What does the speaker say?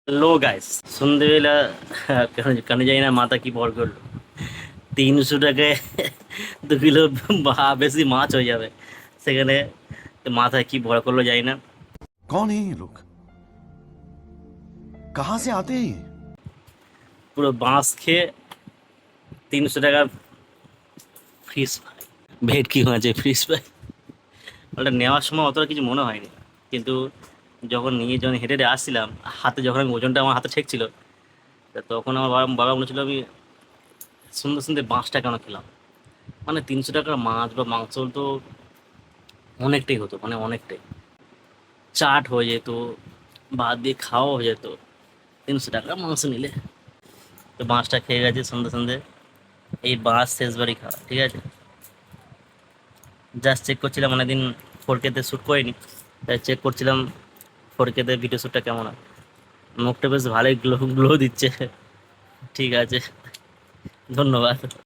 লো guys, সন্ধ্যেবেলা কেন কেন জানি না মাথা কি ভর করলো। 300 টাকায় 2 কিলো বেশি মাছ হয়ে যাবে সেখানে। মাথায় কি ভর করলো জানি না। कौन है ये लोग? कहां से आते हैं ये? পুরো বাঁশ খেয়ে 300 টাকা ফিস ফ্রাই, ভেটকি মাছে ফিস ফ্রাই। ওটা নেওয়ার সময় অতটা কিছু মনে হয়নি, কিন্তু যখন হেঁটে হেঁটে আসছিলাম, হাতে যখন আমি ওজনটা আমার হাতে ঠেকছিল, তা তখন আমার বাবা বাবা বলেছিল আমি সুন্দর সুন্দর বাঁশটা কেন খেলাম। মানে 300 টাকার মাছ বা মাংস তো অনেকটাই হতো, মানে অনেকটাই চাট হয়ে যেত, ভাত দিয়ে খাওয়া হয়ে যেত 300 টাকা মাংস নিলে। তো বাঁশটা খেয়ে গেছে সন্ধে সন্ধে। এই বাঁশ শেষবারই খাওয়া, ঠিক আছে। জাস্ট চেক করছিলাম, অনেকদিন ফোরকেতে শ্যুট করিনি, তাই চেক করছিলাম ফোরকেতে ভিডিও শ্যুটটা কেমন হয়। মুখটা বেশ ভালোই গ্লো গ্লো দিচ্ছে। ঠিক আছে, ধন্যবাদ।